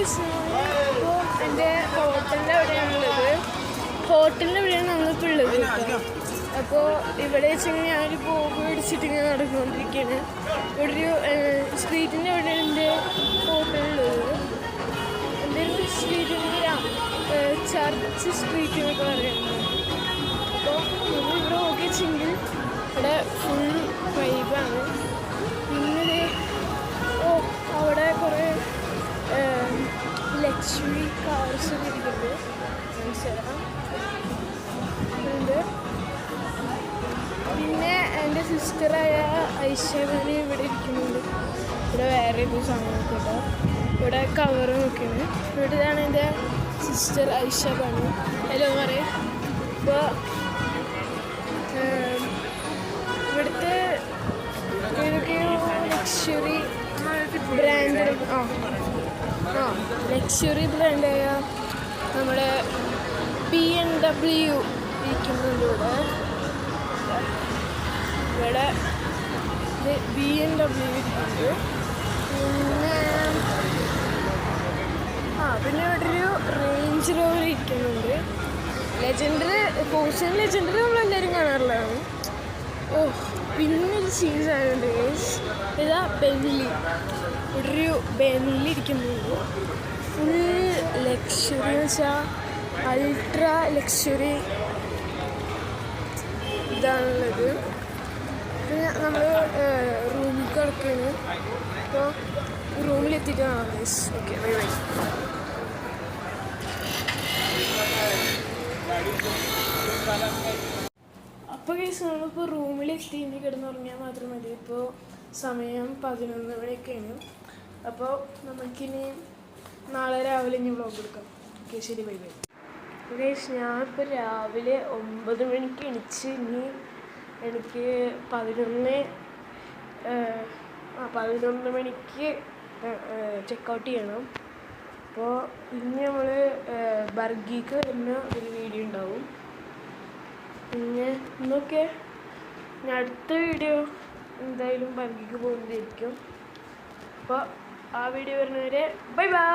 ഇപ്പോൾ എൻ്റെ ഹോട്ടലിൻ്റെ അവിടെയാണുള്ളത്. ഹോട്ടലിൻ്റെ അവിടെയാണ് നമ്മളിപ്പോൾ ഉള്ളത്. അപ്പോൾ ഇവിടെ വെച്ചിങ്ങനെ ഞാനൊരു ബോബ് മേടിച്ചിട്ട് ഇങ്ങനെ നടന്നുകൊണ്ടിരിക്കുകയാണ്. ഇവിടെ ഒരു സ്ട്രീറ്റിൻ്റെ അവിടെയാണ് എൻ്റെ ഹോട്ടലുള്ളത്. എൻ്റെ ഒരു സ്ട്രീറ്റിൻ്റെ ചർച്ച് സ്ട്രീറ്റ് എന്നൊക്കെ പറയുന്നത്. അപ്പോൾ നമ്മളിവിടെ നോക്കിയെങ്കിൽ ഇവിടെ ഫുൾ വൈബാണ്. പിന്നെ അവിടെ കുറേ ലക്ഷറി കാർസ് ഇരിക്കുന്നുണ്ട്. മനസ്സിലാക്കാം. പിന്നെ എൻ്റെ സിസ്റ്ററായ ഐശ്വര്യ ഇവിടെ ഇരിക്കുന്നുണ്ട്. ഇവിടെ വേറെ ഒരു സാധനമൊക്കെ കേട്ടോ. ഇവിടെ കവർ നോക്കിയാണ്. ഇവിടെ ഇതാണ് എൻ്റെ സിസ്റ്റർ ഐശ്വര്യ. ഹലോ പറയാം. ഇപ്പോൾ ഇവിടുത്തെ ഏതൊക്കെയോ ലക്ഷറി ബ്രാൻഡ് ലക്ഷറി ബ്രാൻഡായ നമ്മുടെ BMW ഇരിക്കുന്നുണ്ട്. ഇവിടെ BMW ഇരിക്കുന്നുണ്ട്. പിന്നെ ഇവിടെ ഒരു റേഞ്ച് റോവർ ഇരിക്കുന്നുണ്ട്. ലെജൻഡറി പോർഷൻ ലെജൻഡറി നമ്മളെല്ലാവരും കാണാറുള്ളതാണ്. പിന്നൊരു സീരീസ് ആയതുകൊണ്ട് ഇതാ ബെന്നി. ഇവിടെ ഒരു ബെന്നി ഇരിക്കുന്നുണ്ട്. ഫുൾ ലക്ഷറി എന്ന് വെച്ചാൽ അൾട്രാ ലക്ഷറി ഇതാണുള്ളത്. പിന്നെ നമ്മൾ റൂമിൽ കിടക്കുകയാണ്. അപ്പോൾ റൂമിലെത്തിയിട്ട് കാണാം. Okay bye bye. അപ്പോൾ കേസ് നമ്മളിപ്പോൾ റൂമിലെത്തി. ഇനി കിടന്നുറങ്ങിയാൽ മാത്രം മതി. ഇപ്പോൾ സമയം 11 മണിയൊക്കെയാണ്. അപ്പോൾ നമുക്കിനി നാളെ രാവിലെ ഇനി വ്ളോഗ് എടുക്കാം. ഓക്കെ ശരി ബൈ ബൈ. ഗൈസ് ഞാനിപ്പോൾ രാവിലെ 9 മണിക്ക് എണിച്ച് ഇനി എനിക്ക് 11 മണിക്ക് ചെക്കൗട്ട് ചെയ്യണം. അപ്പോൾ ഇനി നമ്മൾ ബർഗിക്ക് വരുന്ന ഒരു വീഡിയോ ഉണ്ടാവും. പിന്നെ ഇന്നൊക്കെ ഞാൻ അടുത്ത വീഡിയോ എന്തായാലും ബർഗിക്ക് പോകുന്നതായിരിക്കും. അപ്പോൾ ആ വീഡിയോ വരുന്നവരെ ബൈ ബൈ.